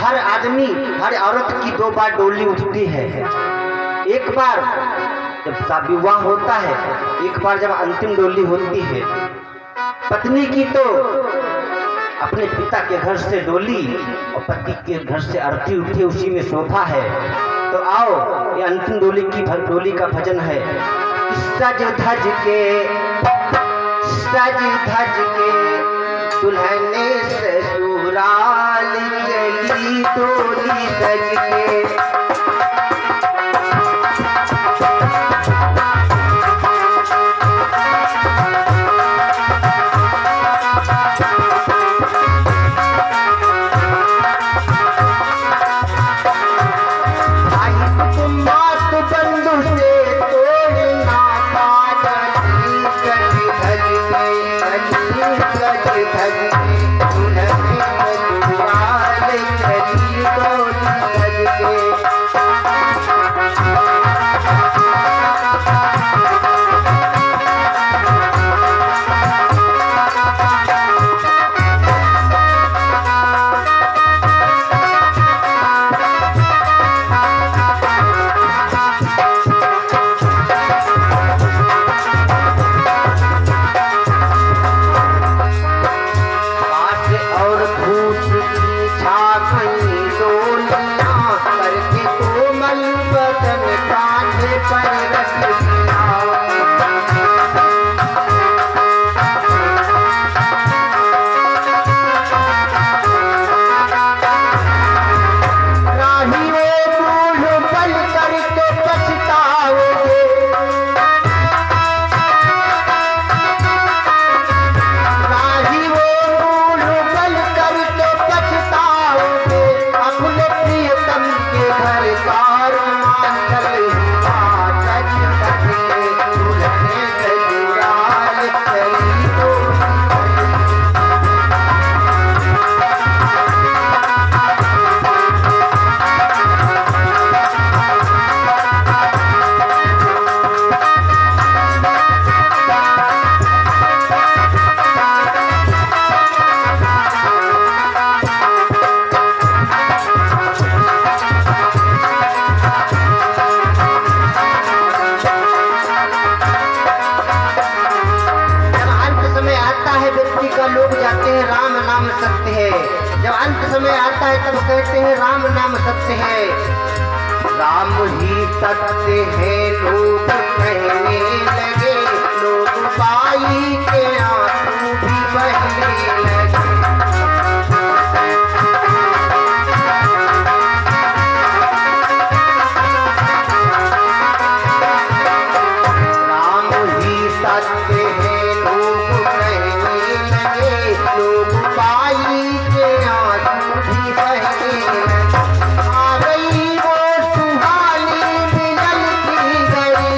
हर आदमी हर औरत की 2 बार डोली उठती है। एक बार जब विवाह होता है, एक बार जब अंतिम डोली होती है पत्नी की, तो अपने पिता के घर से डोली और पति के घर से अर्थी उठी, उसी में सोफा है। तो आओ ये अंतिम डोली का भजन है। सज धज के दुल्हन ससुराल चली डोली सज के। जब अंत समय आता है तब कहते हैं राम नाम सत्य है। राम ही सत्य है लोग कहने लगे, लोग बाई के आंसू भी बहने लगे। राम ही सत्य है लोग कहने लगे, लोग बाई के आंसू भी बहने लगे। आ गई वो सुहानी मिलन की घड़ी,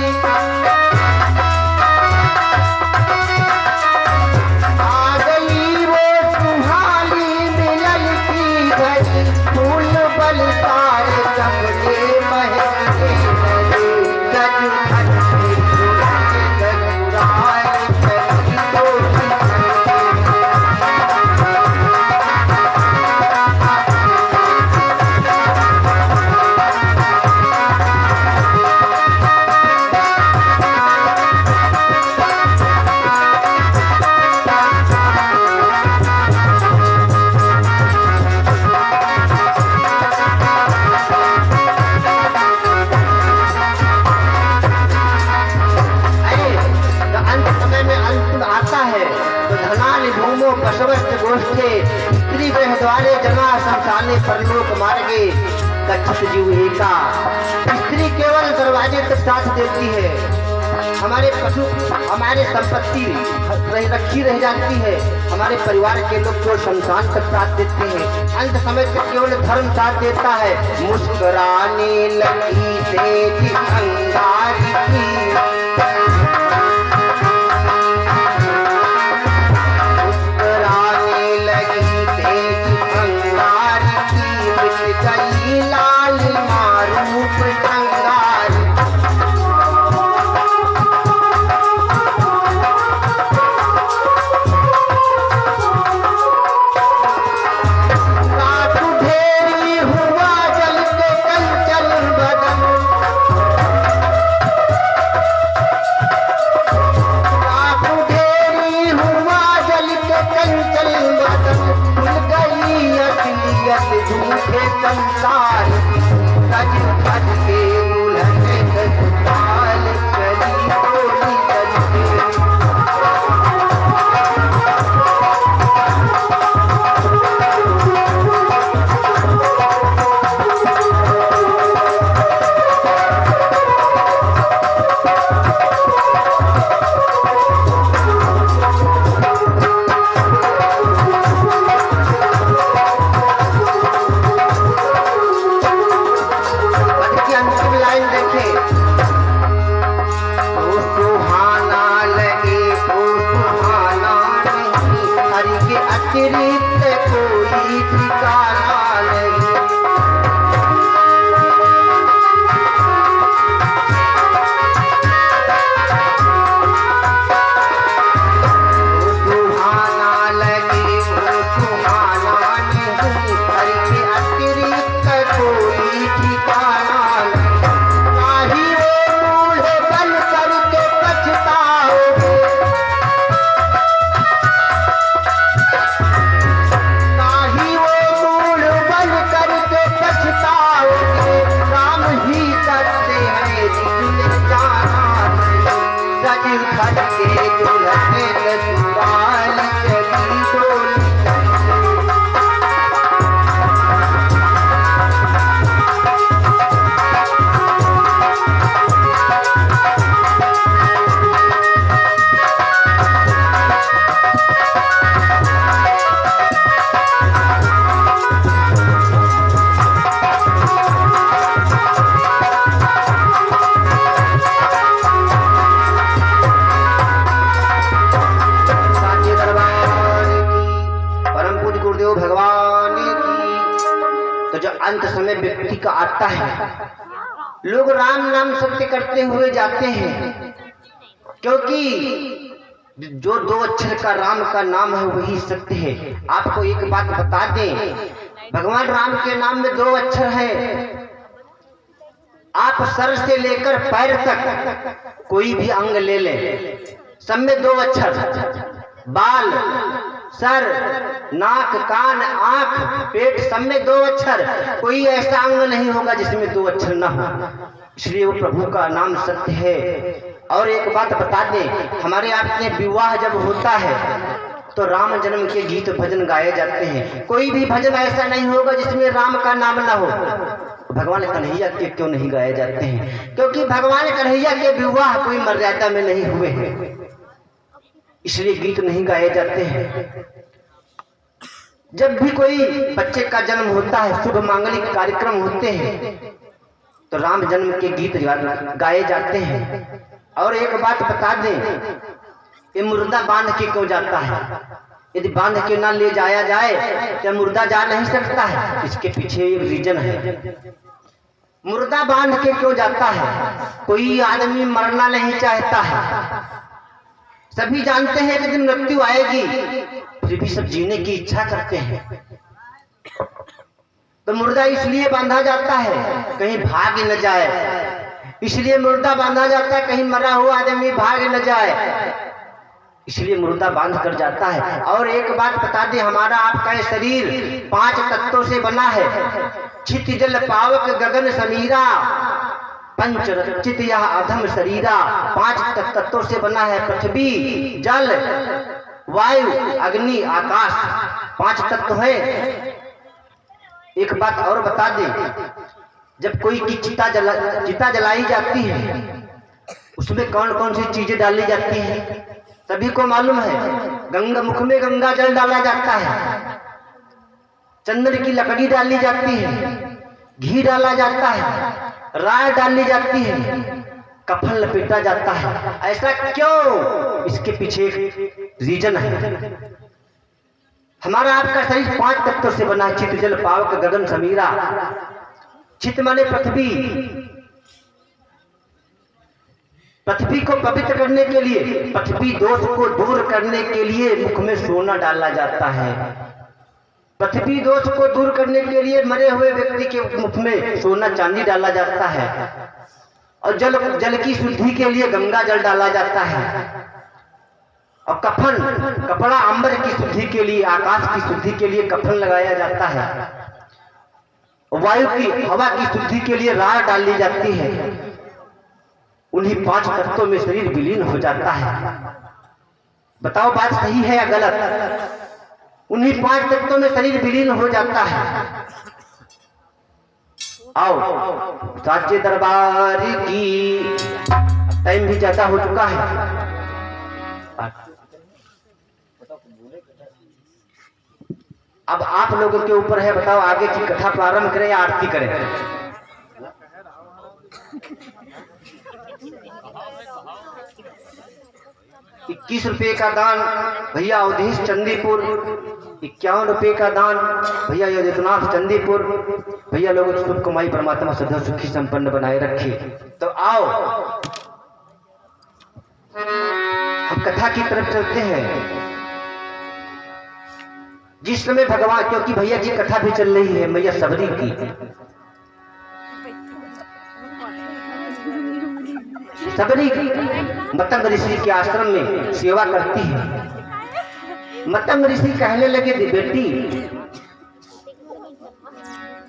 आ गई वो सुहानी मिलन की घड़ी। फूल बलसार चमके महकने लगे, गज धज के झूले गजुराए चली डोली गोष्ठे स्त्री ग्रह द्वारे जना शमशाने परलोक मार्गे गच्छत जीव एका। स्त्री केवल दरवाजे तक साथ देती है, हमारे पशु हमारे संपत्ति रखी रह जाती है, हमारे परिवार के लोग को शमशान तक साथ देते हैं। अंत समय तक केवल धर्म साथ देता है। मुस्कुराने लगी तेज अंगारी की, लाल मारूप अंगारी। रात ढेरी झूठे संसार सज धज के दुल्हन ससुराल चली डोली चली। अतिरिक्त कोई ठिकाना नहीं। सुहाना लगे वो सुहाना नहीं, हरि के अतिरिक्त कोई ठिकाना नहीं। ना ही वो बूढ़े बन करके पछताओगे, राम ही करते हैं जिसने जाना नहीं। सज धज के दुल्हन ससुराल चली डोली। तो जो अंत समय व्यक्ति का आता है, लोग राम नाम सत्य करते हुए जाते हैं, क्योंकि जो दो अक्षर का राम का नाम है वही सत्य है। आपको एक बात बता दें, भगवान राम के नाम में दो अक्षर है। आप सर से लेकर पैर तक कोई भी अंग ले लें, सब में दो अक्षर। बाल, सर, नाक, कान, आंख, पेट, सब में दो अक्षर। कोई ऐसा अंग नहीं होगा जिसमें दो अक्षर ना हो। इसलिए वो प्रभु का नाम सत्य है। और एक बात बता दें, हमारे आपके विवाह जब होता है तो राम जन्म के गीत भजन गाए जाते हैं। कोई भी भजन ऐसा नहीं होगा जिसमें राम का नाम ना हो। भगवान कन्हैया के क्यों नहीं गाए जाते हैं? क्योंकि भगवान कन्हैया के विवाह कोई मर्यादा में नहीं हुए हैं, इसलिए गीत नहीं गाए जाते हैं। जब भी कोई बच्चे का जन्म होता है, शुभ मांगलिक कार्यक्रम होते हैं, तो राम जन्म के गीत गाए जाते हैं। और एक बात बता दें, ये मुर्दा बांध के क्यों जाता है? यदि बांध के ना ले जाया जाए तो मुर्दा जा नहीं सकता है। इसके पीछे एक रीजन है। मुर्दा बांध के क्यों जाता है? कोई आदमी मरना नहीं चाहता है। सभी जानते हैं कि दिन मृत्यु आएगी, फिर भी सब जीने की इच्छा करते हैं। तो मुर्दा इसलिए बांधा जाता है कहीं भाग न जाए। इसलिए मुर्दा बांधा जाता है, कहीं मरा हुआ आदमी भाग न जाए, इसलिए मुर्दा बांध कर जाता है। और एक बात बता दें, हमारा आपका शरीर 5 तत्वों से बना है। छित जल पावक गगन समीरा, पंच रचित यह अधम शरीरा। 5 तत्वों से बना है। पृथ्वी, जल, वायु, अग्नि, आकाश, 5 तत्व है। एक बात और बता दें, जब कोई की चिता जलाई जाती है, उसमें कौन कौन सी चीजें डाली जाती हैं? सभी को मालूम है। गंगा मुख में गंगा जल डाला जाता है, चंदन की लकड़ी डाली जाती है, घी डाला जाता है, राय डाली जाती है, कफन लपेटा जाता है। ऐसा क्यों? इसके पीछे रीजन है। हमारा आपका शरीर 5 तत्वों से बना है। चित जल पावक गगन समीरा। चित माने पृथ्वी। पृथ्वी को पवित्र करने के लिए, पृथ्वी दोष को दूर करने के लिए मुख में सोना डाला जाता है। पृथ्वी दोष को दूर करने के लिए मरे हुए व्यक्ति के मुख में सोना चांदी डाला जाता है। और जल की शुद्धि के लिए गंगा जल डाला जाता है। और कफन, कपड़ा, अंबर की शुद्धि के लिए, आकाश की शुद्धि के लिए कफन लगाया जाता है। वायु की हवा की शुद्धि के लिए राह डाल दी जाती है। उन्हीं 5 तत्वों में शरीर विलीन हो जाता है। बताओ बात सही है या गलत? उन्हीं 5 तत्वों में शरीर विलीन हो जाता है। आओ साचे दरबार की, टाइम भी ज्यादा हो चुका है। अब आप लोगों के ऊपर है, बताओ आगे की कथा प्रारंभ करें या आरती करें? 21 रुपये का दान भैया अवधेश चंदीपुर, 51 रुपये का दान भैया योगिनाथ चंदीपुर। भैया लोगों की शुभ कमाई परमात्मा सदा सुखी संपन्न बनाए रखे। तो आओ हम कथा की तरफ चलते हैं। जिस समय भगवान, क्योंकि भैया जी कथा भी चल रही है मैया सबरी की, सबरी मतंग ऋषि के आश्रम में सेवा करती है। मतंग ऋषि कहने लगे बेटी,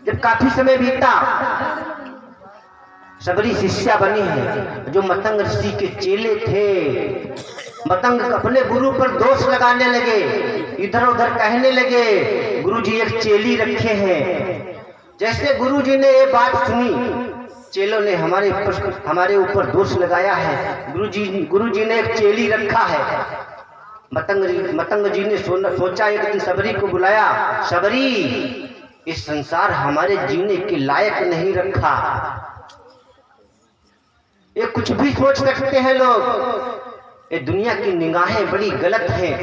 जब काफी समय बीता, सबरी शिष्या बनी है। जो मतंग ऋषि के चेले थे, मतंग अपने गुरु पर दोष लगाने लगे, इधर उधर कहने लगे गुरुजी एक चेली रखे हैं। जैसे गुरुजी ने ये बात सुनी, चेलों ने हमारे ऊपर दोष लगाया है, गुरुजी ने एक चेली रखा है। मतंग जी ने सोचा, एक दिन सबरी को बुलाया, सबरी इस संसार हमारे जीने के लायक नहीं रखा। ये कुछ भी सोच सकते हैं लोग, ये दुनिया की निगाहें बड़ी गलत हैं,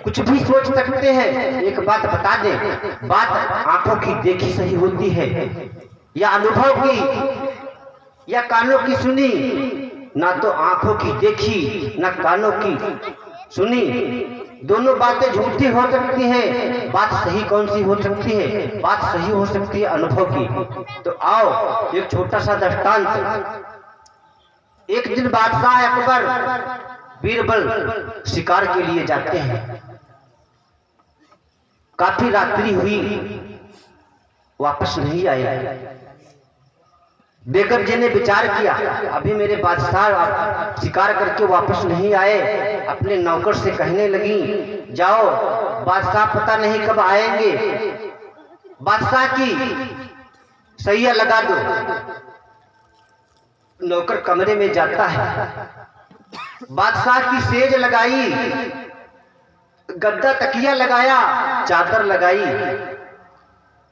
कुछ भी सोच सकते हैं। एक बात बता दें, बात आंखों की देखी सही होती है या अनुभव की या कानों की सुनी। ना तो आंखों की देखी ना कानों की सुनी, दोनों बातें झूठी हो सकती हैं। बात सही कौन सी हो सकती है? बात सही हो सकती है अनुभव की। तो आओ एक छोटा सा दृष्टांत। एक दिन बादशाह अकबर बीरबल शिकार के लिए जाते हैं। काफी रात्रि हुई, वापस नहीं आए। बेगम जी ने विचार किया, अभी मेरे बादशाह शिकार करके वापस नहीं आए। अपने नौकर से कहने लगी, जाओ बादशाह पता नहीं कब आएंगे, बादशाह की सैया लगा दो। नौकर कमरे में जाता है, बादशाह की सेज लगाई, गद्दा तकिया लगाया, चादर लगाई।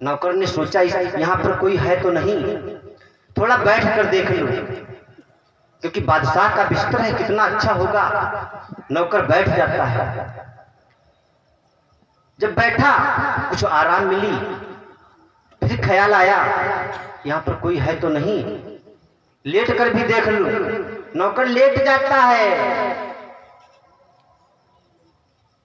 नौकर ने सोचा यहाँ पर कोई है तो नहीं, थोड़ा बैठ कर देख लो, क्योंकि बादशाह का बिस्तर है, कितना अच्छा होगा। नौकर बैठ जाता है। जब बैठा कुछ आराम मिली, फिर ख्याल आया यहाँ पर कोई है तो नहीं, लेट कर भी देख लूं। नौकर लेट जाता है,